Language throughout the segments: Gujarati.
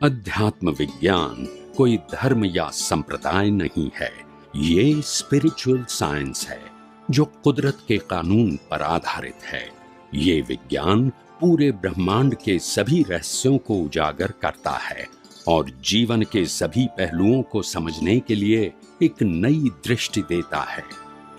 अध्यात्म विज्ञान कोई धर्म या संप्रदाय नहीं है, ये स्पिरिचुअल साइंस है जो कुदरत के कानून पर आधारित है। ये विज्ञान पूरे ब्रह्मांड के सभी रहस्यों को उजागर करता है और जीवन के सभी पहलुओं को समझने के लिए एक नई दृष्टि देता है।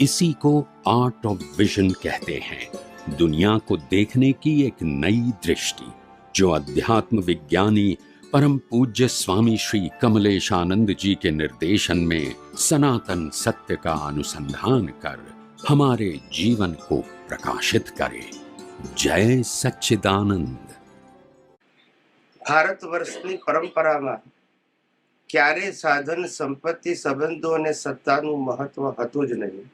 इसी को आर्ट ऑफ विजन कहते हैं, दुनिया को देखने की एक नई दृष्टि, जो अध्यात्म विज्ञानी परम पूज्य स्वामी श्री कमलेशानंद जी के निर्देशन में सनातन सत्य का अनुसंधान कर हमारे जीवन को प्रकाशित करे। जय सच्चिदानंद। ભારતવર્ષની પરંપરામાં ક્યારે સાધન સંપત્તિ સંબંધો અને સત્તાનું મહત્વ હતું જ નહીં,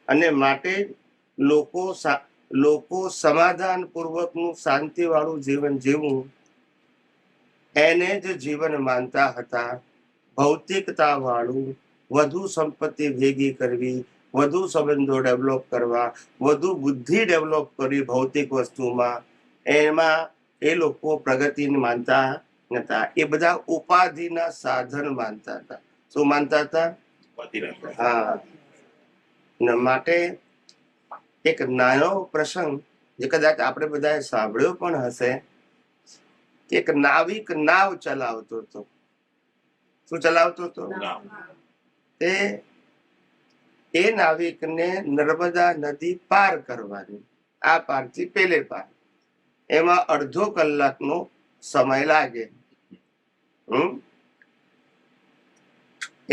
અને માટે લોકો સમાધાન પૂર્વકનું શાંતિવાળું જીવન જીવવું એને જ જીવન માનતા હતા। ભૌતિકતા વાળું વધુ સંપત્તિ ભેગી કરવી, વધુ સંબંધો ડેવલપ કરવા, વધુ બુદ્ધિ ડેવલપ કરવી ભૌતિક વસ્તુમાં, એમાં એ લોકો પ્રગતિને માનતા નતા। એ બધા ઉપાધિના સાધન માનતા હતા। શું માનતા હતા? હા। માટે એક નાનો પ્રસંગ જે કદાચ આપણે બધાએ સાંભળ્યો પણ હશે, એક નાવિક નાવ ચલાવતો હતો। શું ચલાવતો હતો? એ નાવિકને નર્મદા નદી પાર કરવાની, આ પારથી પેલે પાર, એમાં અડધો કલાકનો સમય લાગે।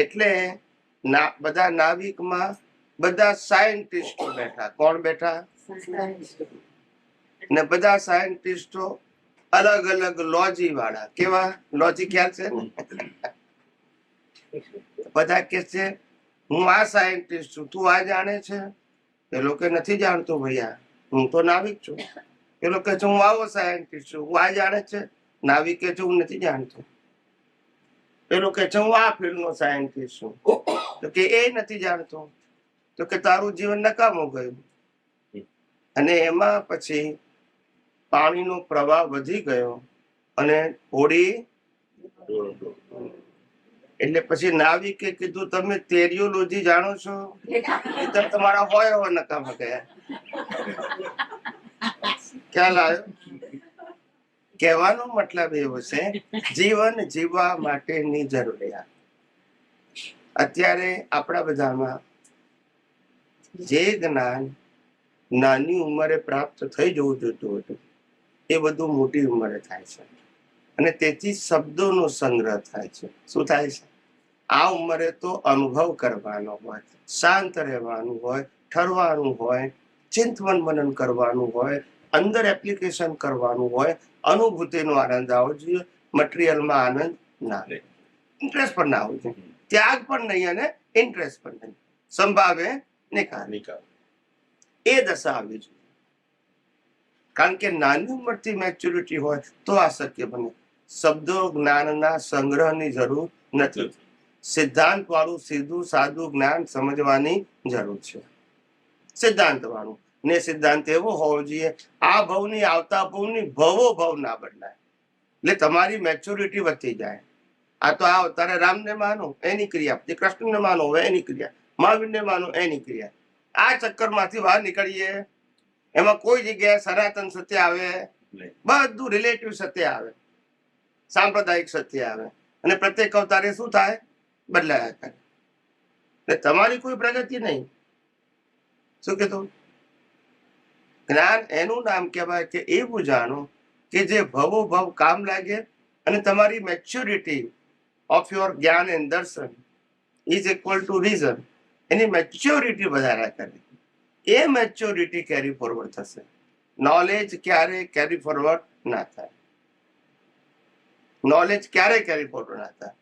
એટલે બધા નાવિકમાં બધા સાયન્ટિસ્ટો બેઠા। કોણ બેઠા? ને બધા સાયન્ટિસ્ટો અલગ અલગ લોજી વાળા। કેવા લોજી? ખ્યાલ છે ને? બધા કે છે હું આ સાયન્ટિસ્ટ છું, તું આ જાણે છે? પેલો કે નથી જાણતો ભૈયા, હું તો નાવિક છું। પેલો કે છે હું આવો સાયન્ટિસ્ટ છું, હું આ જાણે છે? નાવિક કે છે હું નથી જાણતો। પેલો કે છે હું આ ફિલ્ડનો સાયન્ટિસ્ટ છું, તો કે એ નથી જાણતો, તો કે તારું જીવન નકામું ગયું। અને એમાં પછી પાણીનો પ્રવાહ વધી ગયો અને હોડી, એટલે પછી નાવિકે કીધું તમે ટેરિયોલોજી જાણો છો? તમારા હોય એવા નકામા ગયા। ખ્યાલ આવ્યો? કહેવાનો મતલબ એવો છે, જીવન જીવવા માટેની જરૂરિયાત। અત્યારે આપણા બધામાં જે જ્ઞાન નાની ઉંમરે પ્રાપ્ત થઈ જવું જોઈતું હતું, એ બધું મોટી ઉંમરે થાય છે, અને તેથી શબ્દોનો સંગ્રહ થાય છે। શું થાય છે? આ ઉંમરે તો અનુભવ કરવાનો હોય, શાંત રહેવાનું હોય, ઠરવાનું હોય, ચિંતન મનન કરવાનું હોય, અંદર એપ્લિકેશન કરવાનું હોય, અનુભૂતિનો આનંદ આવવો જોઈએ, મટીરિયલમાં આનંદ ના રહે, ઇન્ટરેસ્ટ પણ ના આવવો જોઈએ, ત્યાગ પણ નહીં અને ઇન્ટરેસ્ટ પણ નહીં, સંભાવે નિકાલ, એ દશા આવવી જોઈએ। કારણ કે નાની ઉંમરથી મેચ્યોરિટી હોય તો આ શક્ય બને। શબ્દો જ્ઞાનના સંગ્રહની જરૂર નથી, સિદ્ધાંત વાળું સીધું સાદું જ્ઞાન સમજવાની જરૂર છે। સિદ્ધાંત વાળું ને સિદ્ધાંત એવો હોવો જોઈએ, આ ભવની આવતા ભવની ભવો ભવ ના બદલાય, એટલે તમારી મેચ્યોરિટી વધતી જાય। આ તો આ તારે રામને માનો એની ક્રિયા, પછી કૃષ્ણને માનો એની ક્રિયા, મહાવીરને માનો એની ક્રિયા, આ ચક્કરમાંથી બહાર નીકળીએ। એમાં કોઈ જગ્યાએ સનાતન સત્ય આવે, બધું રિલેટિવ સત્ય આવે, સાંપ્રદાયિક સત્ય આવે, અને પ્રત્યેક અવતારે શું થાય? બદલાયા કરે, એટલે તમારી કોઈ પ્રગતિ નહીં। શું કીધું? જ્ઞાન એનું નામ કહેવાય કે એવું જાણો કે જે ભવો ભવ કામ લાગે, અને તમારી મેચ્યોરિટી ઓફ યોર જ્ઞાન એન્ડ દર્શન is equal two reason, any maturity વધારા કરે, એ મેચ્યોરિટી કેરી ફોરવર્ડ થશે। નોલેજ ક્યારે કેરી ફોરવર્ડ ના થાય? નોલેજ ક્યારે કેરી ફોરવર્ડ ના થાય?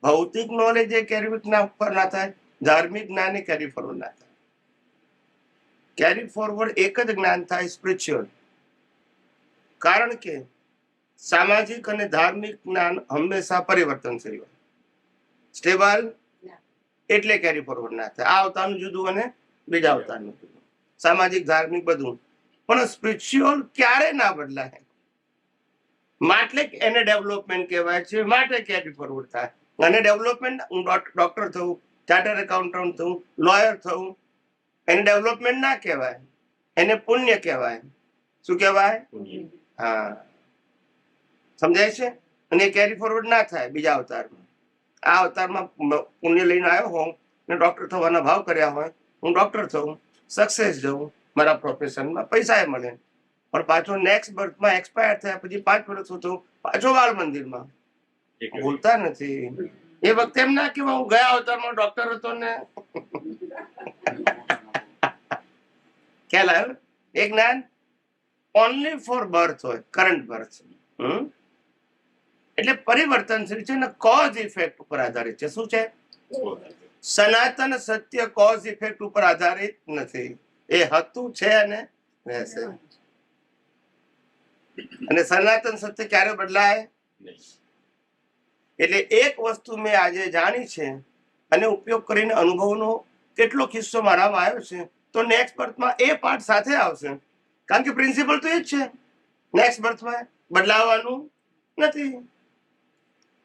ભૌતિક નોલેજ એ કેરી ના થાય, ધાર્મિક જ્ઞાન એ કેરી ફોરવર્ડ ના થાય। કેરી ફોરવર્ડ એક જ જ્ઞાન થાય, સ્પિરિચ્યુઅલ। કારણ કે સામાજિક અને ધાર્મિક જ્ઞાન હંમેશા પરિવર્તનશીલ હોય, સ્ટેબલ એટલે કેરી ફોરવર્ડ ના થાય। આ અવતારનું જુદું અને બીજા અવતારનું જુદું, સામાજિક ધાર્મિક બધું, પણ સ્પિરિચ્યુઅલ ક્યારે ના બદલાય? માટે એને ડેવલપમેન્ટ કહેવાય છે, માટે કેરી ફોરવર્ડ થાય. અને ડેવલપમેન્ટ, હું ડોક્ટર થવું, ચાર્ટર્ડ એકાઉન્ટન્ટ થવું, લોયર થવું, એને ડેવલપમેન્ટ ના કહેવાય, એને પુણ્ય કહેવાય. શું કહેવાય? હા, સમજાય છે? અને કેરી ફોરવર્ડ ના થાય બીજા અવતારમાં. આ અવતારમાં પુણ્ય લઈને આવ્યો હોઉં ને ડોક્ટર થવાના ભાવ કર્યા હોય, હું ડોક્ટર થઉં, સક્સેસ જવું મારા પ્રોફેશનમાં, પૈસા એ મળે, પણ પાછો નેક્સ્ટ બર્થમાં એક્સપાયર થયા પછી 5 વર્ષ થતું પાછો બાળ મંદિરમાં. ભૂલતા નથી. એ વખતે એમ ના કહેવાય હું ગયા અવતારમાં ડોક્ટર હતો ને. ખ્યાલ આવ્યો? એ જ્ઞાન ઓનલી ફોર બર્થ હોય, કરંટ બર્થ. એટલે પરિવર્તનશીલ છે ને કોઝ ઇફેક્ટ ઉપર આધારિત છે. શું છે? સનાતન સત્ય કોઝ ઇફેક્ટ ઉપર આધારિત નથી. એ હતું, છે અને રહેશે. અને સનાતન સત્ય ક્યારે બદલાય? એટલે એક વસ્તુ મેં આજે જાણી છે અને ઉપયોગ કરીને અનુભવનો કેટલો કિસ્સો મારામાં આવ્યો છે, તો નેક્સ્ટ બર્થમાં એ પાર્ટ સાથે આવશે. કારણ કે પ્રિન્સિપલ તો એ જ છે. નેક્સ્ટ બર્થમાં બદલાવાનું નથી.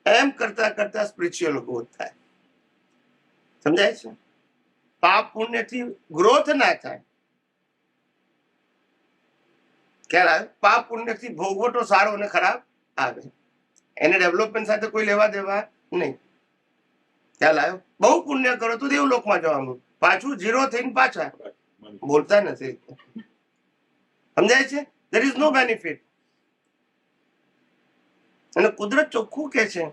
એમ કરતા કરતા સ્પિરિચ્યુઅલ ગ્રોથ થાય. સમજાય છે? પાપ પુણ્યથી ગ્રોથ ના થાય. ક્યારે પાપ પુણ્યથી ભોગવટો સારો અને ખરાબ આવે, એને ડેવલપમેન્ટ સાથે કોઈ લેવા દેવા નહીં. ખ્યાલ આવ્યો? બહુ પુણ્ય કરો તો દેવલોકમાં જવાનું, પાછું ઝીરો થઈને પાછા. બોલતા નથી. સમજાય છે? There is no benefit. અને કુદરત ચોખ્ખું કે છે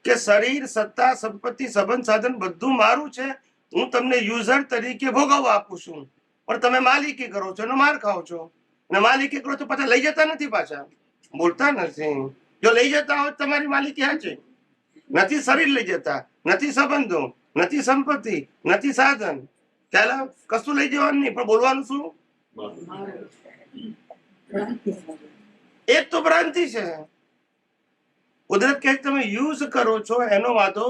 કે શરીર, સત્તા, સંપત્તિ, સંબંધ, સાધન બધું મારું છે. હું તમને યુઝર તરીકે ભોગવવા આપું છું, પણ તમે માલિકી કરો છો અને માર ખાઓ છો. અને માલિકી કરો તો પાછા લઈ જતા નથી. પાછા બોલતા નથી. જો લઈ જતા હોય તમારી માલિકી સાચી નથી. શરીર લઈ જતા નથી, સંબંધો નથી, સંપત્તિ નથી, સાધન. ખ્યાલ કશું લઈ જવાનું નહીં, પણ બોલવાનું શું? એ તો ભ્રાંતિ છે. કુદરત કહે તમે યુઝ કરો છો એનો વાંધો,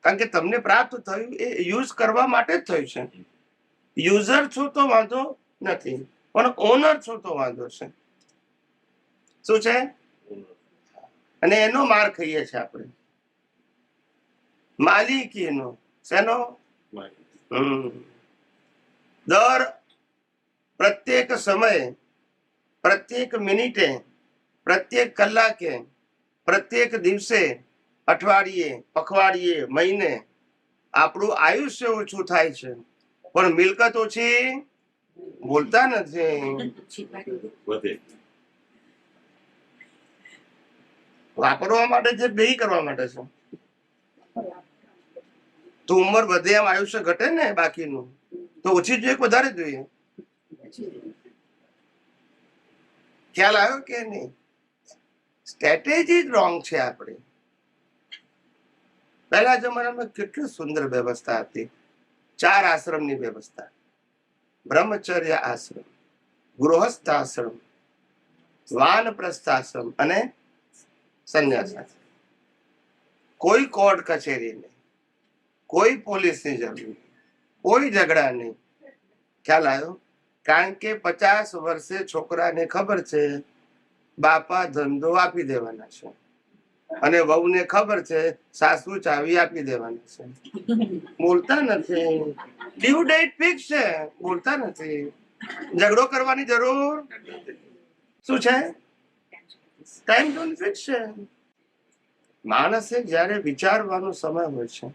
કારણ કે તમને પ્રાપ્ત થયું એ યુઝ કરવા માટે જ થયું છે. યુઝર છો તો વાંધો નથી, પણ ઓનર છો તો વાંધો છે. શું છે? અને એનો માર ખાઈએ છીએ આપણે, માલિકીનો. શેનો? દર પ્રત્યેક સમયે, પ્રત્યેક મિનિટે, પ્રત્યેક કલાકે, પ્રત્યેક દિવસે, અઠવાડિયે, પખવાડિયે, મહિને આપણું આયુષ્ય ઓછું થાય છે, પણ મિલકત ઓછી. બોલતા નથી. વાપરવા માટે છે, બે કરવા માટે છે. તો ઉંમર વધે એમ આયુષ્ય ઘટે ને, બાકીનું તો ઓછી જોઈએ કે વધારે જોઈએ? ખ્યાલ આવ્યો કે નહીં? સ્ટ્રેટેજી રોંગ છે આપણી. પહેલા જમાનામાં કેટલી સુંદર વ્યવસ્થા હતી. 4 આશ્રમની વ્યવસ્થા: બ્રહ્મચર્ય આશ્રમ, ગૃહસ્થ આશ્રમ, વાનપ્રસ્થ આશ્રમ અને સંન્યાસ આશ્રમ. કોઈ કોર્ટ કચેરી નહીં, કોઈ પોલીસની જરૂર નહીં, કોઈ ઝઘડા નહીં. ખ્યાલ આવ્યો? કારણ કે 50 વર્ષે છોકરાને ખબર છે બાપા ધંધો આપી દેવાના છે, અને વહુને ખબર છે સાસુ ચાવી આપી દેવાની છે. બોલતા નથી. ડ્યુ ડેટ ફિક્સ છે. બોલતા નથી. ઝઘડો કરવાની જરૂર શું છે? ટાઈમ ઝોન ફિક્સ છે. માણસે જ્યારે વિચારવાનો સમય હોય છે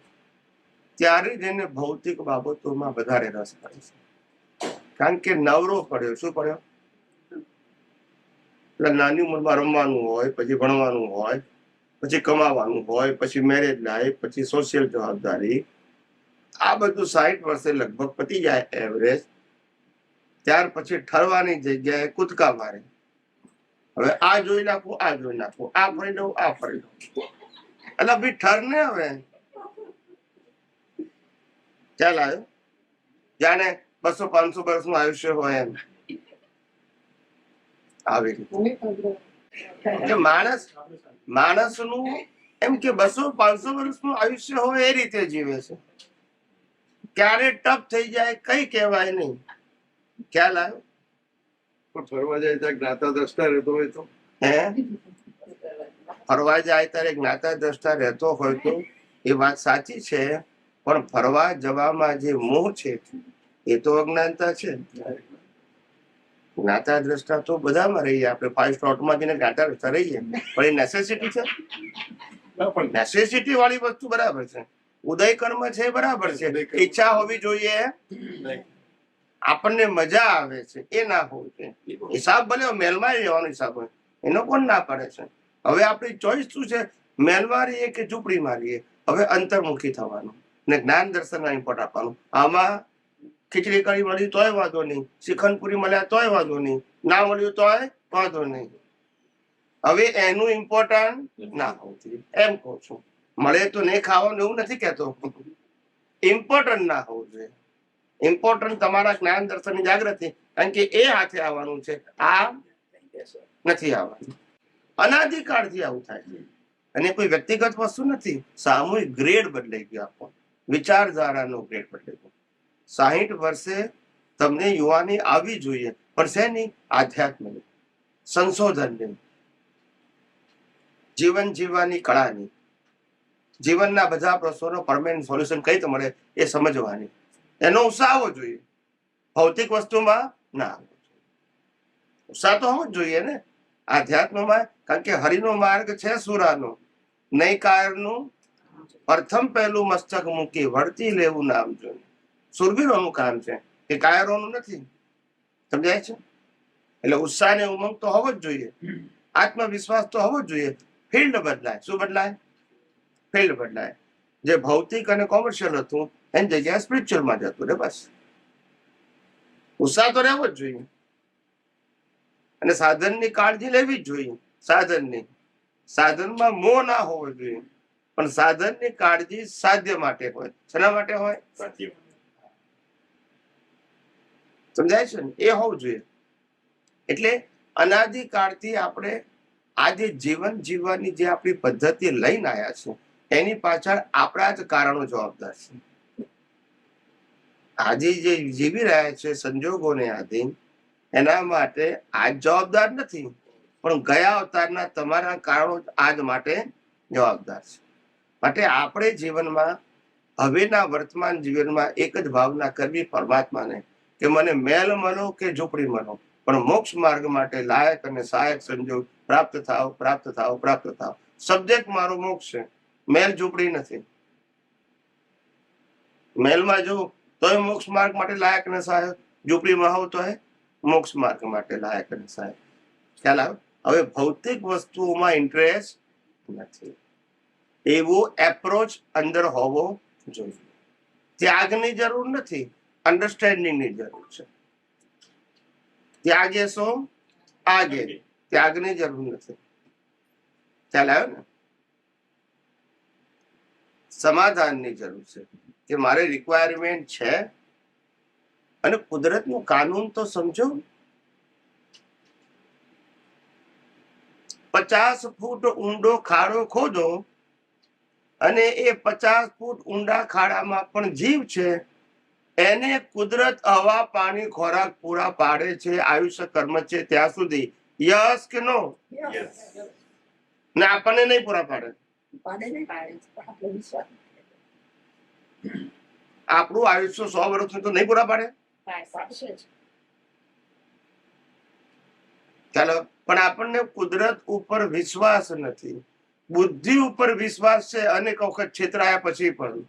ત્યારે જ એને ભૌતિક બાબતોમાં વધારે રસ પડે છે. કારણ કે નવરો પડ્યો. શું પડ્યો? એટલે નાની ઉંમરમાં રમવાનું હોય, પછી ભણવાનું હોય, પછી કમાવાનું હોય, પછી મેરેજ લાઈફ, પછી સોશિયલ જવાબદારી, આ બધું 60 વર્ષે લગભગ પતી જાય એવરેજ. ત્યાર પછી ઠરવાની જગ્યાએ કૂદકા મારે. હવે આ જોઈ નાખવું, આ જોઈ નાખવું, આ ફરી દઉં, આ ફરી દઉં. એટલે ભાઈ ઠર ને. હવે ચાલ આવ્યો જાણે 200-500 વર્ષનું આયુષ્ય હોય એમ. આવી રીતે માણસનું એમ કે 200-500 વર્ષનું આયુષ્ય હોય એ રીતે જીવે છે. ક્યારે ટપ થઈ જાય કઈ કહેવાય નહીં. ખ્યાલ આવ્યો? પણ ફરવા જાય ત્યાં જ્ઞાતા દ્રષ્ટા રહેતો હોય તો હે ફરવા જાય ત્યારે જ્ઞાતા દ્રષ્ટા રહેતો હોય તો એ વાત સાચી છે, પણ ફરવા જવામાં જે મોહ છે એ તો અજ્ઞાનતા છે. જ્ઞાતા દ્રષ્ટા તો બધામાં રહીએ, આપણે 5 સ્લોટમાં જઈને જ્ઞાતા દ્રષ્ટા રહીએ, પણ એ નેસેસિટી છે. નેસેસિટી વાળી વસ્તુ બરાબર છે, ઉદય કર્મ છે બરાબર છે, ઈચ્છા હોવી જોઈએ, આપણને મજા આવે છે એ ના હોવું જોઈએ. હિસાબ ભલે મેલમાં રહેવાનો હિસાબ હોય, એનો કોણ ના પાડે છે. હવે આપણી ચોઈસ શું છે, મેલમાં રહીએ કે ઝૂંપડીમાં રહીએ. હવે અંતર્મુખી થવાનું ને જ્ઞાન દર્શન ઇમ્પોર્ટ આપવાનું. આમાં ખીચડી કઢી મળી તોય વાંધો નહીં, શ્રીખંડ પૂરી મળ્યા તોય વાંધો નહીં, ના મળ્યું તોય વાંધો નહીં. હવે એનું ઇમ્પોર્ટન્ટ ના હોવું જોઈએ એમ કહું છું. મળે તો નહીં ખાવાનું એવું નથી કહેતો, ઇમ્પોર્ટન્ટ ના હોવું જોઈએ. ઇમ્પોર્ટન્ટ તમારા જ્ઞાન દર્શનની જાગૃતિ, કારણ કે એ હાથે આવવાનું છે, આ નથી આવવાનું. અનાદિકાળથી આવું થાય છે, અને કોઈ વ્યક્તિગત વસ્તુ નથી, સામૂહિક ગ્રેડ બદલાઈ ગયો. આપણો વિચારધારાનો ગ્રેડ બદલાઈ ગયો. 60 વર્ષે તમને યુવાની આવી જોઈએ, પણ શેની? આધ્યાત્મની, સંશોધનની, જીવન જીવવાની કળાની, જીવનના બધા પ્રશ્નોનો પરમેનન્ટ સોલ્યુશન કઈ રીતે મળે એ સમજવાની, એનો ઉત્સાહ આવવો જોઈએ. ભૌતિક વસ્તુમાં ના આવવો જોઈએ. ઉત્સાહ તો હોવો જ જોઈએ ને આધ્યાત્મમાં, કારણ કે હરિનો માર્ગ છે સુરાનો, નહીં કાયરનું પ્રથમ પહેલું મસ્તક મૂકી વળતી લેવું નામ જોઈને. સુરવીરોનું કામ છે, એ કાયરોનું નથી. સમજાય છે? એટલે ઉત્સાહ ને ઉમંગ તો હોવો જ જોઈએ, આત્મવિશ્વાસ તો હોવો જ જોઈએ. ફિલ્ડ બદલાય. શું બદલાય? ફિલ્ડ બદલાય. જે ભૌતિક અને કોમર્શિયલ હતું એની જગ્યાએ સ્પિરિચ્યુઅલમાં જતું રહે. બસ ઉત્સાહ તો રહેવો જ જોઈએ, અને સાધનની કાળજી લેવી જ જોઈએ. સાધનમાં મોહ ના હોવો જોઈએ, પણ સાધનની કાળજી સાધ્ય માટે હોય. શેના માટે હોય? સમજાય છે ને? એ હોવું જોઈએ. એટલે અનાદિકાળથી આપણે આજે જીવન જીવવાની જે આપણી પદ્ધતિ લઈને આવ્યા છે, એની પાછળ આપણા જ કારણો જવાબદાર છે. આજે જે જીવી રહ્યા છે સંજોગોને આધીન, એના માટે આજ જવાબદાર નથી, પણ ગયા અવતારના તમારા કારણો આજ માટે જવાબદાર છે. માટે આપણે જીવનમાં હવેના વર્તમાન જીવનમાં એક જ ભાવના કરવી પરમાત્માને, કે મને મેલ મળો કે ઝૂંપડી મળો, પણ મોક્ષ માર્ગ માટે લાયક અને સહાયક સંજોગ પ્રાપ્ત થાવ. સબ્જેક્ટ મારો મોક્ષ છે, મેલ ઝૂંપડી નથી. મેલમાં જો તોય મોક્ષ માર્ગ માટે લાયક અને સહાયક, ઝૂંપડીમાં હોવ તો મોક્ષ માર્ગ માટે લાયક અને સહાયક. ખ્યાલ આવે? હવે ભૌતિક વસ્તુઓમાં ઇન્ટરેસ્ટ નથી, એવો એપ્રોચ અંદર હોવો જોઈએ. ત્યાગની જરૂર નથી, અન્ડરસ્ટેન્ડિંગની જરૂર છે. ત્યાગે સો આગે, ત્યાગની જરૂર નથી. ખ્યાલ આવ્યો ને? સમાધાનની જરૂર છે, કે મારે રિક્વાયરમેન્ટ છે, અને કુદરતનું કાનૂન તો સમજો. 50 ફૂટ ઊંડો ખાડો ખોદો, અને એ 50 ફૂટ ઊંડા ખાડામાં પણ જીવ છે. એને કુદરત હવા પાણી ખોરાક પૂરા પાડે છે, આયુષ્ય કર્મ છે ત્યાં સુધી. યસ કે નો? ને આપણને નહીં પૂરા પાડે. આપણું આયુષ્ય 100 વર્ષ તો નહીં પૂરા પાડે. ચાલો, પણ આપણને કુદરત ઉપર વિશ્વાસ નથી, બુદ્ધિ ઉપર વિશ્વાસ છે. અનેક વખત છેતરાયા પછી પણ,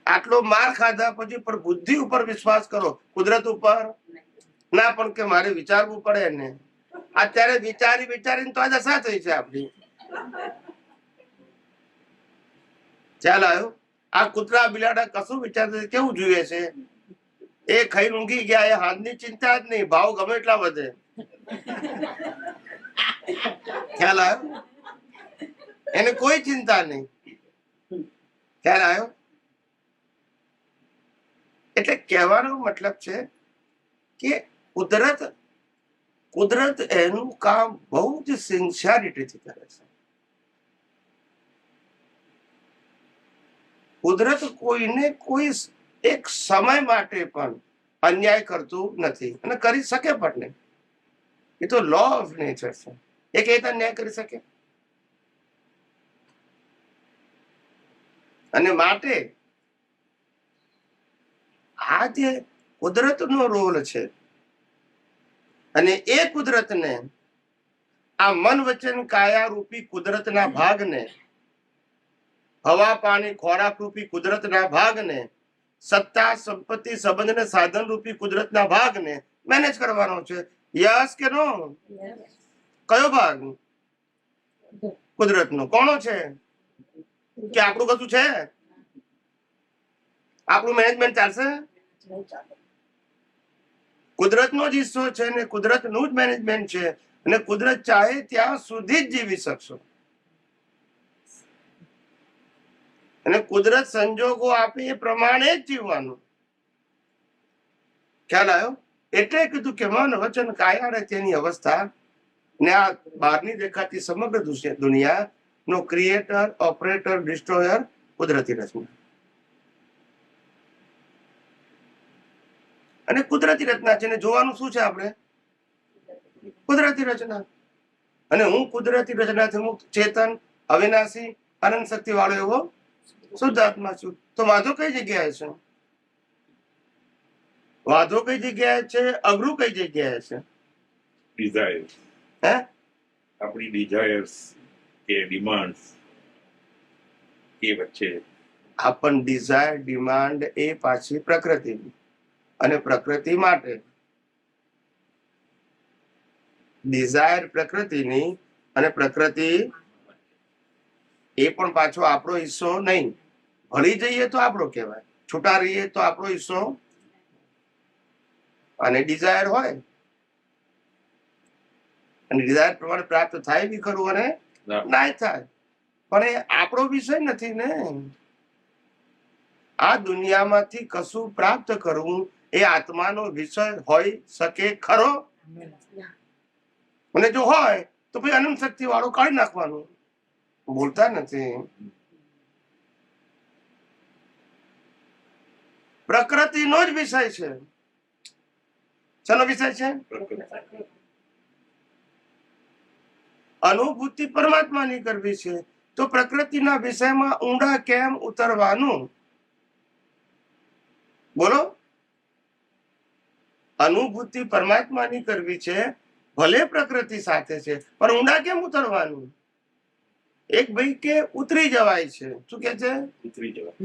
આટલો માર ખાધા પછી પણ બુદ્ધિ ઉપર વિશ્વાસ કરો, કુદરત ઉપર ના. પણ કે મારે વિચારવું પડે ને, અત્યારે વિચારીને તો આ દશા થઈ છે આપણી. ચાલ આવ્યો. આ કૂતરા બિલાડા કશું વિચારતા કેવું જોઈએ છે? એ ખાઈ ઊંઘી ગયા, એ હાથની ચિંતા જ નહીં, ભાવ ગમે એટલા વધે. ખ્યાલ આવ્યો? એને કોઈ ચિંતા નહીં. ખ્યાલ આવ્યો? એટલે કહેવાનો મતલબ છે કે કુદરત એનું કામ બહુ જ સિન્સિયરિટીથી કરે છે. કુદરત કોઈને કોઈ એક સમય માટે પણ અન્યાય કરતું નથી, અને કરી શકે પણ નહીં. એ તો લો ઓફ નેચર છે. એ કઈ રીતે ન્યાય કરી શકે? અને માટે આ જે કુદરતનો રોલ છે, અને એ કુદરતને, આ મન વચન કાયા રૂપી કુદરતના ભાગને, હવા પાણી ખોરાક રૂપી કુદરતના ભાગને, સત્તા સંપત્તિ સંબંધ અને સાધન રૂપી કુદરતના ભાગને મેનેજ કરવાનો છે. યસ કે નો? કયો ભાગ કુદરતનો? કોનો છે? કે આપણું કશું છે? આપણું મેનેજમેન્ટ ચાલશે? કુદરતનો જ હિસ્સો છે ને કુદરતનું જ મેનેજમેન્ટ છે, અને કુદરત ચાહે ત્યાં સુધી જ જીવી શકશો. અને કુદરત સંજોગો આપે એ પ્રમાણે જ જીવવાનું. ખ્યાલ આવ્યો? એટલે કીધું કે મન વચન કાયા તેની અવસ્થા ને આ બહારની દેખાતી સમગ્ર દુનિયા નો ક્રિએટર, ઓપરેટર, ડિસ્ટ્રોયર કુદરતી રચના. અને કુદરતી રચના છે ને જોવાનું શું છે આપણે? કુદરતી રચના. અને હું કુદરતી રચનાથી મુક્ત, ચેતન, અવિનાશી, અનંત શક્તિ વાળો એવો શુદ્ધ આત્મા છું. તો વાંધો કઈ જગ્યાએ છે? વાંધો કઈ જગ્યાએ છે? અઘરું કઈ જગ્યાએ છે? ડિઝાયર્સ, હે? આપણી ડિઝાયર્સ કે ડિમાન્ડ્સ એ વચ્ચે. આપણ ડિઝાયર, ડિમાન્ડ એ પાછી પ્રકૃતિ, અને પ્રકૃતિ માટે ડિઝાયર પ્રકૃતિની, અને પ્રકૃતિ એ પણ પાછો આપણો હિસ્સો નહીં. ભળી જઈએ તો આપણો કહેવાય, છૂટા રહીએ તો આપણો હિસ્સો. અને ડિઝાયર હોય અને ડિઝાયર પ્રમાણે પ્રાપ્ત થાય બી ખરું અને ના થાય, પણ એ આપણો વિષય નથી ને. આ દુનિયામાંથી કશું પ્રાપ્ત કરવું એ આત્માનો વિષય હોય શકે ખરો? અને જો હોય તો ભાઈ અનંત શક્તિ વાળો કાઢી નાખવાનું. બોલતા નથી. પ્રકૃતિનો જ વિષય છે. શાનો વિષય છે? અનુભૂતિ પરમાત્માની કરવી છે, તો પ્રકૃતિના વિષયમાં ઊંડા કેમ ઉતરવાનું? બોલો. અનુભૂતિ પરમાત્માની કરવી છે, ભલે પ્રકૃતિ સાથે છે, પણ ઊંડા કેમ ઉતરવાનું? એક ભાઈ કે ઉતરી જવાય છે. શું કે છે? ઉતરી જવા.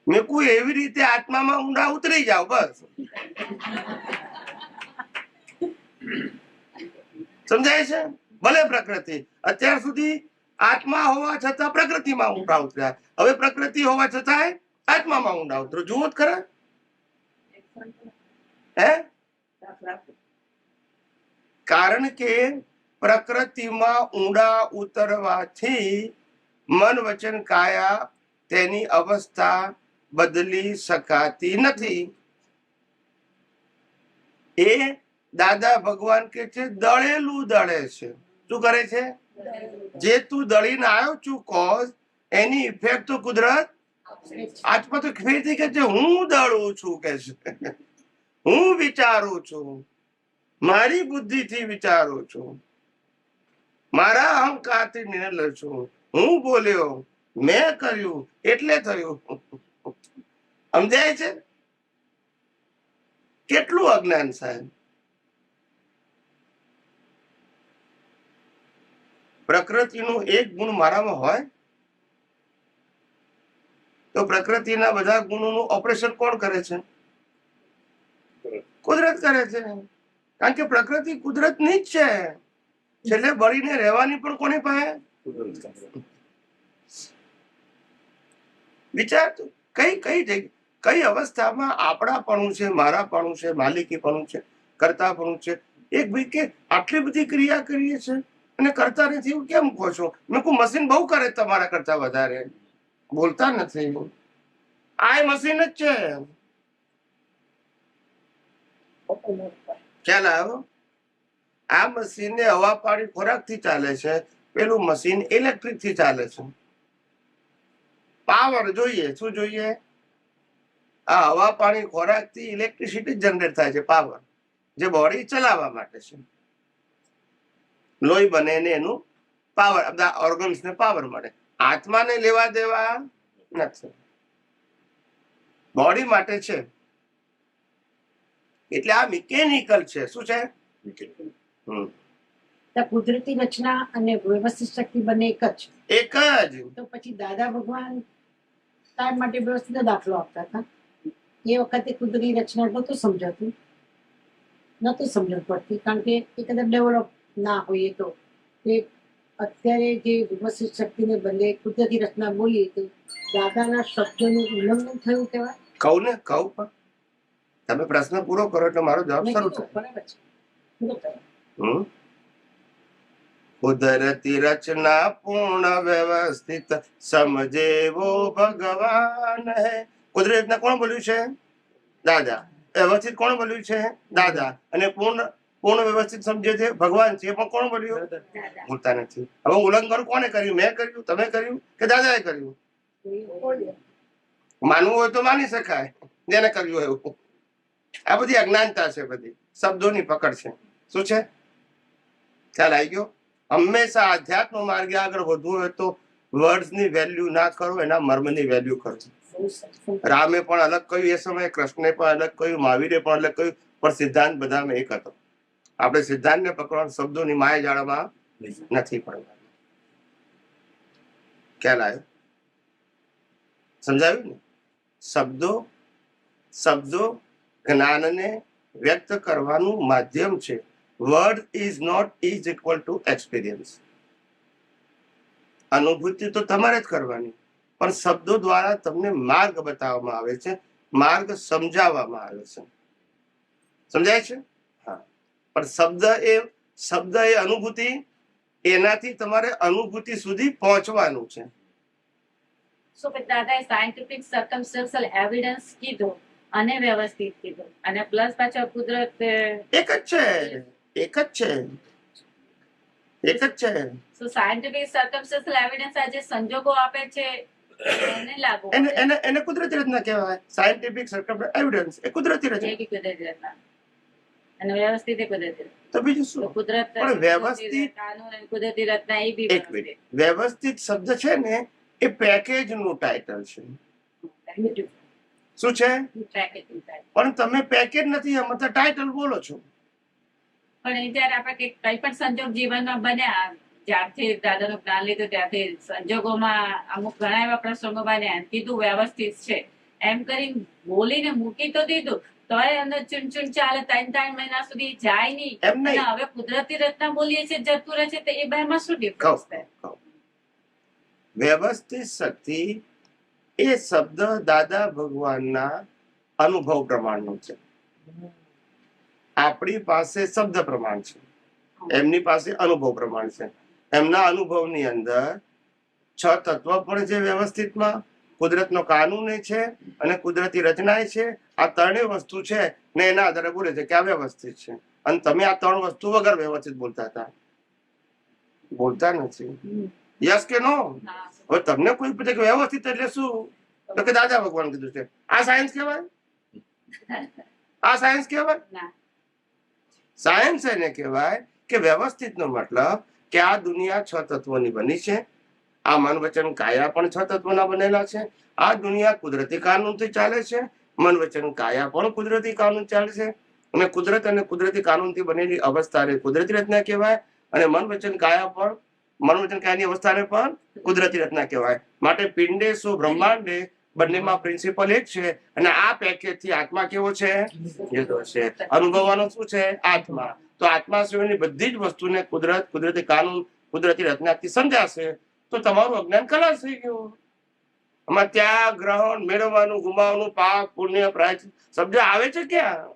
મેં કોઈ એવી રીતે આત્મામાં ઊંડા ઉતરી જાવ બસ. સમજાય છે? ભલે પ્રકૃતિ, અત્યાર સુધી આત્મા હોવા છતાં પ્રકૃતિમાં ઊંડા ઉતર્યા, હવે પ્રકૃતિ હોવા છતાં આત્મામાં ઊંડા ઉતરો. જુઓ જ ખરા. હે? કારણ કે પ્રકૃતિમાં ઊંડા ઉતરવાથી મન વચન કાયા તેની અવસ્થા બદલી શકાતી નથી. એ દાદા ભગવાન કે છે દળેલું દળે છે. શું કરે છે? જે તું દળીને આવ્યો છું કોઝ, એની ઇફેક્ટ તો કુદરત આજમાં તો ફેરથી કે છે હું દળું છું, કે છે હું વિચારું છું, મારી બુદ્ધિથી વિચારું છું, મારા અહંકારથી નિર્ણય લઉં છું, હું બોલ્યો, મેં કર્યું એટલે થયું. સમજાય છે? કેટલું અજ્ઞાન સાહેબ. પ્રકૃતિનું એક ગુણ મારામાં હોય તો પ્રકૃતિના બધા ગુણોનું ઓપરેશન કોણ કરે છે? કુદરત કરે છે. કારણ કે પ્રકૃતિ કુદરતની જ છે. છેલ્લે બળીને રહેવાની પણ કોની પાસે? વિચાર કઈ કઈ કઈ અવસ્થામાં આપણાપણું છે, મારાપણું છે, માલિકીપણું છે, કર્તાપણું છે. એક ભાઈ કે આટલી બધી ક્રિયા કરીએ છે અને કરતા નથી, એવું કેમ કહો છો? મેં કહું મશીન બહુ કરે તમારા કરતા વધારે. બોલતા નથી. આ મશીન જ છે. ખ્યાલ આવ્યો? આ મશીન હવા પાણી ખોરાક થી ચાલે છે, પેલું મશીન ઇલેક્ટ્રિક થી ચાલે છે. પાવર જોઈએ. શું જોઈએ? આ હવા પાણી ખોરાક થી ઇલેક્ટ્રિસિટી જનરેટ થાય છે, પાવર, જે બોડી ચલાવવા માટે છે. લોહી બને ને એનું પાવર, બધા ઓર્ગન્સ ને પાવર મળે. આત્માને લેવા દેવા નથી, બોડી માટે છે. એટલે આ મિકેનિકલ છે. શું છે? હમ. તો કુદરતી રચના અને વ્યવસ્થિત શક્તિ બંને એક જ. એક જ. તો પછી દાદા ભગવાન તાર માટે વ્યવસ્થિત દાખલો આપતા હતા. એ વખતે કુદરતી રચના નહોતું સમજાતું, નહોતું સમજણ પડતી, કારણ કે એ કદાચ ડેવલપ ના હોય. તો એ અત્યારે જે વ્યવસ્થિત શક્તિને બદલે કુદરતી રચના બોલીએ તો દાદાના શબ્દોનું ઉલ્લંઘન થયું કહેવાય. કહું ને, કહું પણ તમે પ્રશ્ન પૂરો કરો એટલે મારો જવાબ શરૂ થાય. બરાબર છે. બરાબર. હમ. કુદરતી રચના પૂર્ણ વ્યવસ્થિત સમજેવો ભગવાન હે. કુદરતી રચના કોણ બોલ્યું છે? દાદા. વ્યવસ્થિત કોણ બોલ્યું છે? દાદા. અને પૂર્ણ વ્યવસ્થિત સમજે છે ભગવાન છે, એ પણ કોણ બોલ્યું? બોલતા નથી. હવે ઉલ્લંઘન કોને કર્યું? મેં કર્યું, તમે કર્યું કે દાદાએ કર્યું? માનવું હોય તો માની શકાય, જેને કર્યું એવું. આ બધી અજ્ઞાનતા છે, બધી શબ્દોની પકડ છે. શું છે? ખ્યાલ આવી ગયો? હંમેશા આધ્યાત્મ માર્ગે આગળ વધવું હોય તો વર્ડ્સની વેલ્યુ ના કરો, એના મર્મની વેલ્યુ કરો. રામે પણ અલગ કહ્યું એ સમયે, કૃષ્ણે પણ અલગ કહ્યું, મહાવીરે પણ અલગ કહ્યું, પણ સિદ્ધાંત બધામાં એક હતો. આપણે સિદ્ધાંતને પકડવાનું, શબ્દોની માયા જાળમાં નથી પડવાનું. ખ્યાલ આવ્યો? સમજાવ્યું ને? શબ્દો જ્ઞાનને વ્યક્ત કરવાનું માધ્યમ છે. Word is not is equal to experience. અનુભૂતિ તો તમારે જ કરવાની, પણ શબ્દો દ્વારા તમને માર્ગ બતાવવામાં આવે છે, માર્ગ સમજાવવામાં આવે છે. સમજાય છે? હા. પણ શબ્દ એ અનુભૂતિ, એનાથી તમારે અનુભૂતિ સુધી પહોંચવાનું છે. So with દાદાએ સાયન્ટિફિક સર્કમસ્ટન્શિયલ એવિડન્સ કીધું અને વ્યવસ્થિત કીધું, અને પ્લસ પાછા કુદરત એક જ છે, એક જ છે, એક જ છે. સો સાયન્ટિફિક સર્કમસ્ટન્શિયલ એવિડન્સ આજે સંજોગો આપે છે એને લાગુ એને કુદરતી રચના કહેવાય. સાયન્ટિફિક સર્કમસ્ટન્શિયલ એવિડન્સ એ કુદરતી રચના. એ કુદરતી રચના અને વ્યવસ્થિત એ કુદરતી. તો બીજું તો શું? કુદરત પણ વ્યવસ્થિત કાનૂન અને કુદરતી રચના એ બી એક મિનિટ, વ્યવસ્થિત શબ્દ છે ને એ પેકેજ નું ટાઇટલ છે. શું છે? પણ તમે પેકેજ નથી સમજતા, ટાઇટલ બોલો છો. પણ જયારે આપણે કઈ પણ સંજોગ જીવનમાં બન્યા, જ્યારથી દાદાનું જ્ઞાન લીધું ત્યારથી સંજોગોમાં અમુક ઘણા એવા પ્રસંગો બન્યા, કીધું વ્યવસ્થિત છે એમ કરી બોલીને મૂકી તો દીધું, તોય અંદર ચૂન ચાલે. 3 મહિના સુધી જાય નહીં. એમ નહીં. અને હવે કુદરતી રચના બોલીએ છીએ જતું રહે છે, તો એ બેમાં શું ડિફરન્સ થાય? વ્યવસ્થિત શક્તિ એ શબ્દ દાદા ભગવાનના અનુભવ પ્રમાણનો છે. આપણી પાસે શબ્દ પ્રમાણ છે, એમની પાસે અનુભવ પ્રમાણ છે. એમના અનુભવની અંદર 6 તત્વ પણ છે વ્યવસ્થિતમાં, કુદરતનો કાનૂન છે અને કુદરતી રચના છે. આ ત્રણેય વસ્તુ છે ને એના આધારે બોલે છે કે આ વ્યવસ્થિત છે. અને તમે આ 3 વસ્તુ વગર વ્યવસ્થિત બોલતા હતા, બોલતા નથી. યસ કે નો? હવે તમને કોઈ પૂછે કે વ્યવસ્થિત એટલે શું, તો કે દાદા ભગવાન કીધું છે. આ સાયન્સ કહેવાય? આ સાયન્સ કહેવાય? સાયન્સ એને કહેવાય કે વ્યવસ્થિત નો મતલબ કે આ દુનિયા 6 તત્વોની બની છે. આ મન વચન કાયા પણ 6 તત્વોના બનેલા છે. આ દુનિયા કુદરતી કાનૂનથી ચાલે છે. મન વચન કાયા પણ કુદરતી કાનૂન ચાલે છે. અને કુદરત અને કુદરતી કાનૂનથી બનેલી અવસ્થાને કુદરતી રચના કહેવાય, અને મન વચન કાયાની અવસ્થાને પણ કુદરતી રચના કહેવાય. માટે પિંડે સો બ્રહ્માંડે બંનેમાં પ્રિન્સિપલ એક છે. અને આ પેકેજ થી આત્મા કેવો છે? જુદો છે. અનુભવવાનો શું છે? આત્મા. તો આત્મા સિવાયની બધી જ વસ્તુને કુદરતી કાનૂન, કુદરતી રચનાથી સમજાશે તો તમારું અજ્ઞાન ખલાસ થઈ ગયું. આમાં ત્યાગ, ગ્રહણ, મેળવવાનું, ગુમાવવાનું, પાપ, પુણ્ય, પ્રાયશ્ચિત શબ્દ આવે છે ક્યાં?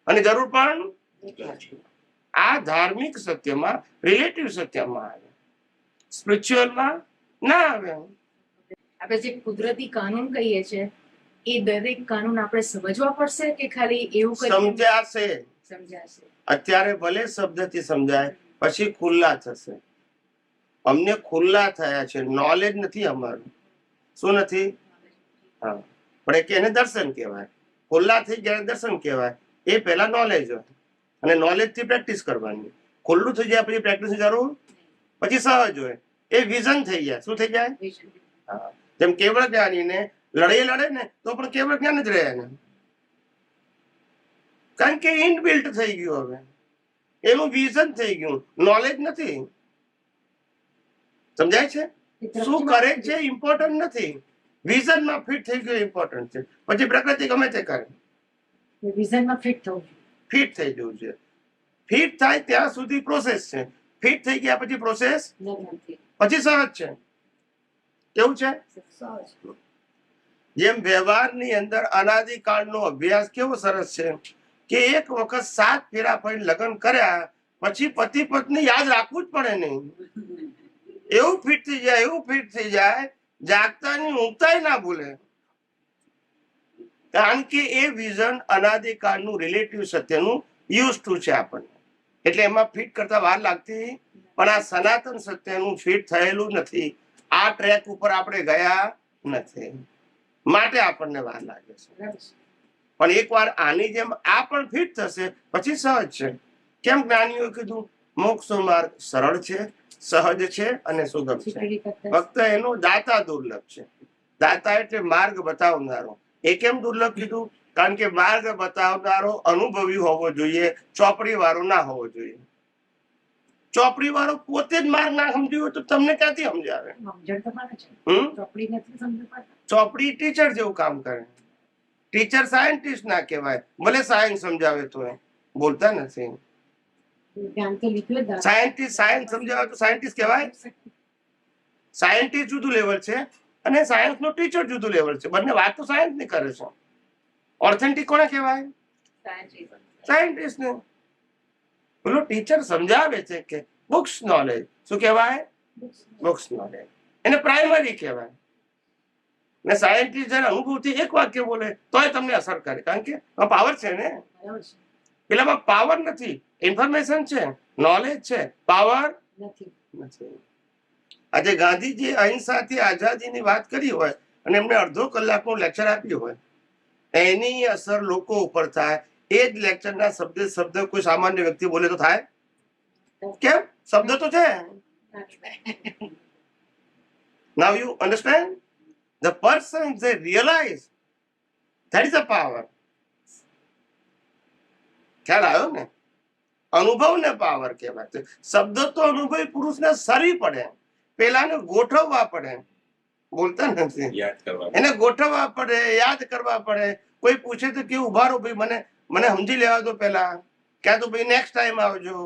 અને જરૂર પણ નથી. આ ધાર્મિક સત્યમાં, રિલેટિવ સત્યમાં આવે, સ્પિરિચ્યુઅલમાં ના આવે. આપણે જે કુદરતી કાનૂન કહીએ છીએ એ દરેક કાનૂન આપણે સમજવા પડશે કે ખાલી એવું સમજાશે? સમજાશે. અત્યારે ભલે શબ્દથી સમજાય, પછી ખુલ્લા થશે. અમને ખુલ્લા થયા છે, નોલેજ નથી અમારું. શું નથી? હા, પણ કે એને દર્શન કહેવાય. ખુલ્લા થઈ ગયા દર્શન કહેવાય. એ પહેલા નોલેજ હોય, અને નોલેજ થી પ્રેક્ટિસ કરવાની. ખુલ્લું થઈ જાય પછી પ્રેક્ટિસની જરૂર, પછી સહજ હોય, એ વિઝન થઈ જાય. શું થઈ જાય? હા. જેમ કેવળ જ્ઞાનીને લડે ને તો પણ કેવળ જ્ઞાન જ રહે ને, કારણ કે ઇનબિલ્ટ થઈ ગયું, હવે એનું વિઝન થઈ ગયું, નોલેજ નથી. સમજાય છે? શું કરે છે ઇમ્પોર્ટન્ટ નથી, વિઝનમાં ફિટ થઈ ગયું ઇમ્પોર્ટન્ટ છે. પછી પ્રકૃતિ ગમે તે કરે, વિઝનમાં ફિટ થવું ફિટ થઈ જવું છે. ફિટ થાય ત્યાં સુધી પ્રોસેસ છે, ફિટ થઈ ગયા પછી પ્રોસેસ, નથી. પછી સહજ છે. કેવું છે? સહજ. જેમ વ્યવહારની અંદર અનાદિકાળનો અભ્યાસ કેવો સરસ છે કે એક વખત 7 ફેરા ફરી લગ્ન કર્યા પછી પતિ પત્ની યાદ રાખવું જ પડે નહીં. એવું ફિટ થઈ જાય, એવું ફિટ થઈ જાય, જાગતાની ઊંઘતાય ના ભૂલે, કારણ કે એ વિઝન અનાદિકાળનું રિલેટિવ સત્યનું યુઝ ટુ છે આપણને. એટલે એમાં ફિટ કરતા વાર લાગતી, પણ આ સનાતન સત્યનું ફિટ થયેલું નથી. આ ટ્રેક ઉપર આપણે ગયા નથી, માટે આપણને વાર લાગે છે. બરાબર છે. પણ એકવાર આની જેમ આ પણ ફિટ થશે પછી સહજ છે. કેમ જ્ઞાનીઓએ કીધું મોક્ષનો માર્ગ સરળ છે, સહજ છે અને સુગમ છે. ખીચડી કરતા ફક્ત એનો દાતા દુર્લભ છે. દાતા એટલે માર્ગ બતાવનારો. એ કેમ દુર્લભ કીધું? કારણ કે માર્ગ બતાવનારો અનુભવી હોવો જોઈએ, ચોપડી વાળો ના હોવો જોઈએ. ચોપડી વાળો પોતે જ માર્ગ ના સમજ્યું હોય તો તમને ક્યાંથી સમજાવે? સમજણ તો મારે છે. હમ ચોપડી નથી સમજ પડતા. ચોપડી ટીચર જેવું કામ કરે. ટીચર સાયન્ટિસ્ટ ના કહેવાય, ભલે સાયન્સ સમજાવે તો એ બોલતા નથી. જ્ઞાન તો લીધું જ દાદા. સાયન્ટિસ્ટ સાયન્સ સમજાવે તો સાયન્ટિસ્ટ કહેવાય. સાયન્ટિસ્ટ જુદું લેવલ છે અને સાયન્સ નો ટીચર જુદું લેવલ છે. બંને વાત તો સાયન્સ ની કરે છે. ઓથેન્ટિક કોને કહેવાય? સાયન્ટિસ્ટ ને. પેલો ટીચર સમજાવે છે કે બુક્સ નોલેજ. શું કહેવાય? Books knowledge. એને પ્રાઇમરી કહેવાય. ને સાયન્ટિસ્ટ જયારે અનુભવથી એક વાક્ય બોલે તોય તમને અસર કરે, કારણ કે પાવર છે ને. બરાબર છે. પેલામાં પાવર નથી, ઇન્ફોર્મેશન છે, નોલેજ છે, પાવર નથી. નથી. આજે ગાંધીજી અહિંસાથી આઝાદીની વાત કરી હોય અને એમને અડધો કલાકનું લેક્ચર આપ્યું હોય, એની અસર લોકો ઉપર થાય. એ જ લેક્ચરના શબ્દ કોઈ સામાન્ય વ્યક્તિ બોલે તો થાય? કેમ? શબ્દ તો છે. Now you understand? The person they realize that is the power. ખ્યાલ આવ્યો ને? અનુભવને પાવર કહેવાય છે. શબ્દ તો અનુભવી પુરુષને સરી પડે, પેલાને ગોઠવવા પડે, બોલતા નથી, યાદ કરવા એને ગોઠવવા પડે, યાદ કરવા પડે. કોઈ પૂછે તો કેવું ઉભા રહો ભાઈ, મને સમજી લેવા દો પેલા, ક્યાં તો ભાઈ નેક્સ્ટ ટાઈમ આવજો,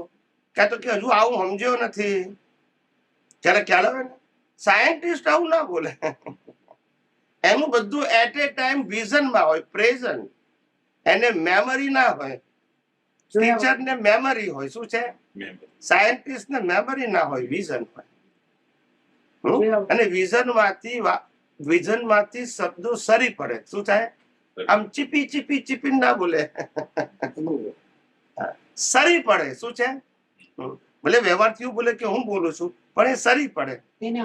ક્યાં તો કે હજુ આવું સમજ્યો નથી. ત્યારે ખ્યાલ આવે ને? સાયન્ટિસ્ટ આવું ના બોલે. એનું બધું એટ એ ટાઈમ વિઝનમાં હોય, પ્રેઝન્ટ. એને મેમરી ના હોય. ટીચર ને મેમરી હોય. શું છે? સાયન્ટિસ્ટ ને મેમરી ના હોય, વિઝન હોય. અને વિઝન માંથી શબ્દો સરી પડે. શું થાય? આમ ચીપી ચીપી ચીપી ના બોલે, સરી પડે. શું છે? ભલે વ્યવહારથી બોલે કે હું બોલું છું, પણ એ સરી પડે.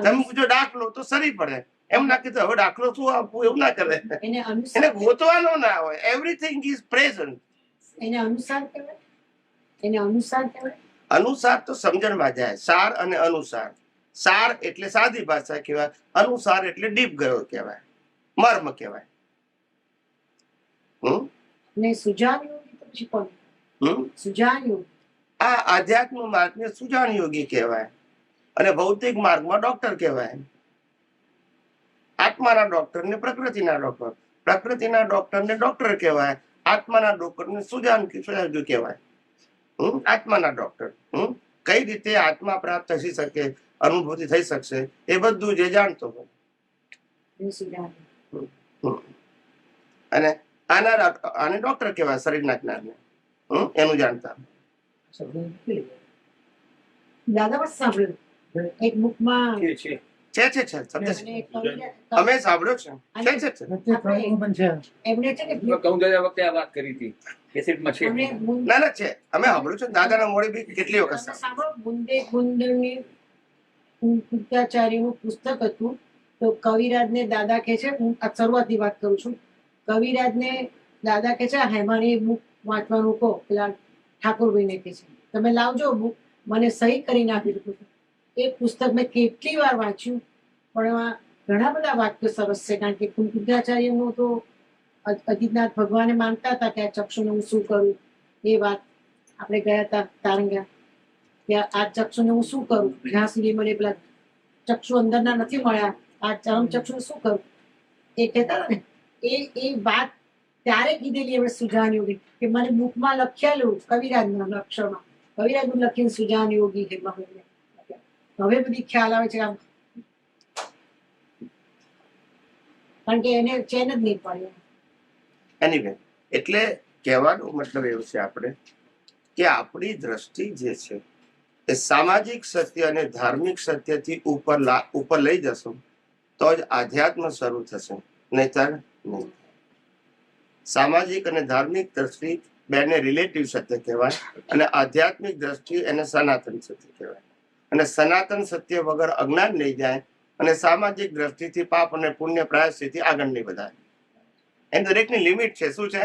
તમે પૂછો દાખલો તો સરી પડે. એમ ના કીધું હવે દાખલો શું આપવું, એવું ના કરે. એને ગોતવાનો ના હોય. Everything is present. એને અનુસાર કહેવાય. એને અનુસાર કહેવાય. અનુસાર તો સમજણમાં જાય. સાર અને અનુસાર. સાર એટલે સાદી ભાષા કહેવાય, અનુસાર એટલે ડીપ ગયો કહેવાય, મર્મ કહેવાય. ને સુજાન યોગી તો પછી કોણ? સુજાન યોગી. આ આધ્યાત્મ માર્ગને સુજાન યોગી કહેવાય અને ભૌતિક માર્ગમાં ડોક્ટર કહેવાય. આત્માના ડોક્ટરને પ્રકૃતિના ડોક્ટર, પ્રકૃતિના ડોક્ટરને ડોક્ટર કહેવાય, આત્માના ડોક્ટરને સુજાન કહેવાય. આત્માના ડોક્ટર. કઈ રીતે આત્મા પ્રાપ્ત થઈ શકે, અનુભૂતિ થઈ શકશે, એ બધું જે જાણતો હોય. સુજાન. અને આને ડોક્ટર કહેવાય, શરીરના જ્ઞાનને એનું જાણતા. દાદા બસ સાંભળ્યું એક બુકમાં છે અમે સાંભળ્યો છે. એમને છે ને વખતે આ વાત કરી હતી, કેસેટમાં છે. ના ના છે, અમે સાંભળ્યું છે. દાદાના મોડે બી કેટલી વખત સાંભળો. બુંદે બુંદની પૂજ્યાચાર્યનું પુસ્તક હતું. તો કવિરાજને દાદા કહે છે, હું આ શરૂઆતની વાત કરું છું, કવિરાજને દાદા કહે છે હેમાની બુક વાંચવાનું કહો, પેલા ઠાકોરભાઈને કહે છે તમે લાવજો બુક, મને સહી કરીને આપી દીધું. એ પુસ્તક મેં કેટલી વાર વાંચ્યું, પણ એમાં ઘણા બધા વાક્યો સરસ છે. કારણ કે કુંકુજાચાર્યનું તો અજીતનાથ ભગવાને માનતા હતા કે આ ચક્ષુને હું શું કરું. એ વાત આપણે ગયા હતા તારંગા, કે આ ચક્ષુને હું શું કરું, જ્યાં સુધી મને પેલા ચક્ષુ અંદરના નથી મળ્યા, આ ચરમ ચક્ષુને શું કરું, એ કહેતા હતા ને, એ વાત ત્યારે કીધેલી હવે સુજાન યોગી, કે મને બુકમાં લખેલું કવિરાજના અક્ષરમાં, કવિરાજનું લખીને સુજાન યોગી કે હવે બધી ખ્યાલ આવે છે. આમ કારણ કે એને ચેન જ નહીં પડે. એનીવે, એટલે કહેવાનો મતલબ એવું છે આપણે કે આપણી દ્રષ્ટિ જે છે એ સામાજિક સત્ય અને ધાર્મિક સત્યથી ઉપર લઈ જશું તો જ આધ્યાત્મ શરૂ થશે, નહીતર નહીં. સામાજિક અને ધાર્મિક દ્રષ્ટિ બેને રિલેટિવ સત્ય કહેવાય, અને આધ્યાત્મિક દ્રષ્ટિ એને સનાતન સત્ય કહેવાય. અને સનાતન સત્ય વગર અજ્ઞાન લઈ જાય, અને સામાજિક દ્રષ્ટિથી પાપ અને પુણ્ય પ્રાયશ્ચિતથી આગળ નહીં વધારે. એની દરેકની લિમિટ છે. શું છે?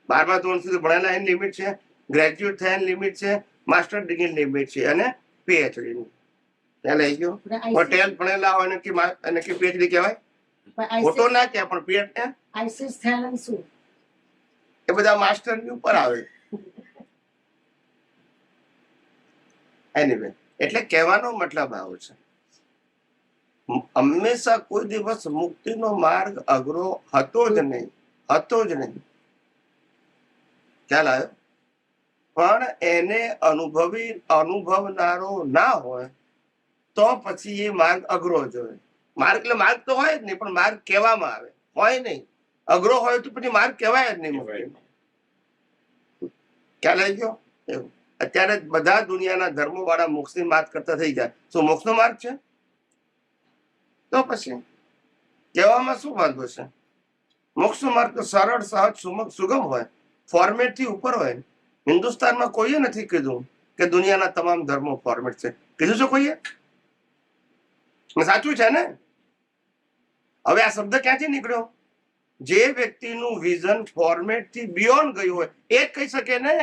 12મા ધોરણ સુધી ભણેલા એની લિમિટ છે, ગ્રેજ્યુએટ થયાની લિમિટ છે, માસ્ટર ડિગ્રી લિમિટ છે, અને પીએચડી ની. ત્યાં લઈ ગયો હોટેલ ભણેલા હોય અને કે પીએચડી કહેવાય, ફોટો ના કે પણ પીએચડી આઈસીએસ થયેલા શું એ બધા માસ્ટર ની ઉપર આવે. એનીવે, એટલે કહેવાનો મતલબ આવો છે, હંમેશા કોઈ દિવસ મુક્તિનો માર્ગ અઘરો હતો જ નહીં. ખ્યાલ આવ્યો? પણ એને અનુભવનારો ના હોય તો પછી એ માર્ગ અઘરો જ હોય. માર્ગ એટલે માર્ગ તો હોય જ નહીં, પણ માર્ગ કહેવામાં આવે, હોય નહીં. અઘરો હોય તો પછી માર્ગ કહેવાય જ નહીં. ખ્યાલ આવી ગયો? એવું અત્યારે બધા દુનિયાના ધર્મો વાળા મોક્ષની વાત કરતા થઈ જાય. શું મોક્ષનો માર્ગ છે? તો પછી કહેવામાં શું વાંધો છે? મોક્ષનો માર્ગ તો સરળ, સહજ, સુગમ હોય, ફોર્મેટ થી ઉપર હોય. હિન્દુસ્તાનમાં કોઈએ નથી કીધું કે દુનિયાના તમામ ધર્મો ફોર્મેટ છે. કીધું છે કોઈએ? સાચું છે ને? હવે આ શબ્દ ક્યાંથી નીકળ્યો? જે વ્યક્તિનું વિઝન ફોર્મેટ થી બિયોન્ડ ગયું હોય એ જ કહી શકે ને,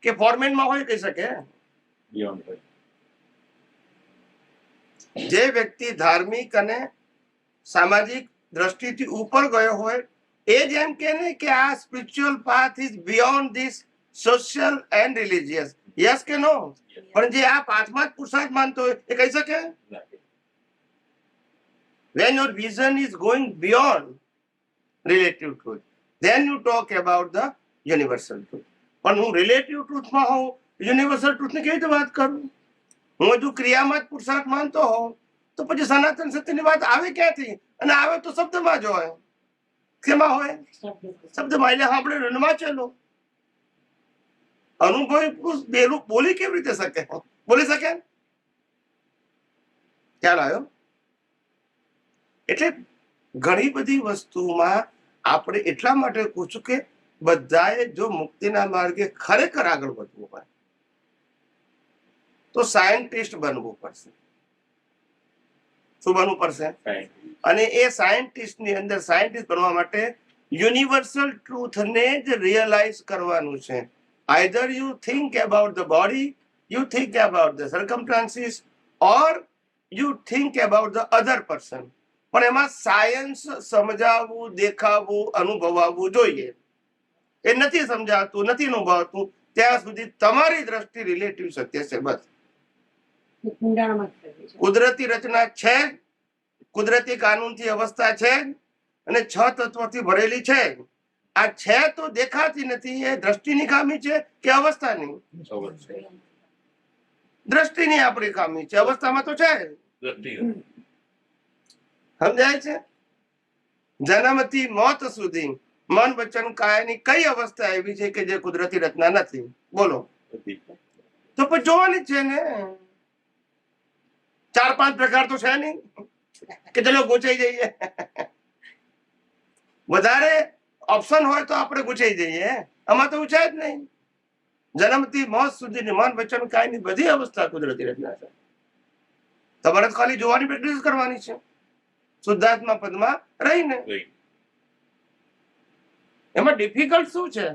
કે ફોર્મેટમાં હોય કહી શકે. જે વ્યક્તિ ધાર્મિક અને સામાજિક દ્રષ્ટિથી ઉપર ગયો હોય એ જ એમ કે ને કે આ spiritual path is beyond this social and religious. Yes કે નો? પણ જે આ પાથમાં જ પુરુષાર્થ માનતો હોય એ કહી શકે? When your vision is going beyond relative truth, then you talk about the universal truth. પણ હું રિલેટિવ ટ્રુથમાં હોઉં, યુનિવર્સલ ટ્રુથની કેવી રીતે વાત કરું? હું હજુ ક્રિયામાં જ પુરુષાર્થ માનતો હોઉં તો પછી સનાતન સત્યની વાત આવે ક્યાંથી? અને આવે તો શબ્દમાં જ હોય. કેમાં હોય? શબ્દમાં. એટલે આપણે વાંચેલો અનુભવી પુરુષ બેલું બોલી કેવી રીતે શકે? બોલી શકે? ખ્યાલ આવ્યો? એટલે ઘણી બધી વસ્તુમાં આપણે એટલા માટે પૂછું કે બધાએ જો મુક્તિના માર્ગે ખરેખર આગળ વધવું હોય તો સાયન્ટિસ્ટ બનવું પડશે. શું બનવું પડશે? અને એ સાયન્ટિસ્ટની અંદર સાયન્ટિસ્ટ બનવા માટે યુનિવર્સલ ટ્રુથને જ રિયલાઇઝ કરવાનું છે. Either you think about the body, you think about the circumstances, or you think about the other person. પણ એમાં સાયન્સ સમજાવવું, દેખાવું, અનુભવાવું જોઈએ. એ નથી સમજાતું, નથી અનુભવાતું ત્યાં સુધી તમારી દ્રષ્ટિ રિલેટિવ સત્ય છે. બસ. કુદરતી રચના છે, કુદરતી કાનૂનથી અવસ્થા છે, અને 6 તત્વોથી ભરેલી છે. આ છે તો દેખાતી નથી. એ દ્રષ્ટિની ખામી છે કે અવસ્થાની? દ્રષ્ટિની આપણી ખામી છે. અવસ્થામાં તો છે. સમજાય છે? જન્મથી મોત સુધી મન, વચન, કાયાની કઈ અવસ્થા એવી છે કે જે કુદરતી રચના નથી? બોલો. તો પછી જોવાની છે ને. 4-5 પ્રકાર તો છે નહીં કે ચલો ગૂંચાઈ જઈએ. વધારે ઓપ્શન હોય તો આપણે ગૂંચાઈ જઈએ. આમાં તો છે જ નહીં. જન્મથી મોત સુધીની મન, વચન, કાયની બધી અવસ્થા કુદરતી રચના છે. તમારે ખાલી જોવાની પ્રેક્ટિસ કરવાની છે, શુદ્ધાત્મા પદમાં રહીને. એમાં ડિફિકલ્ટ શું છે?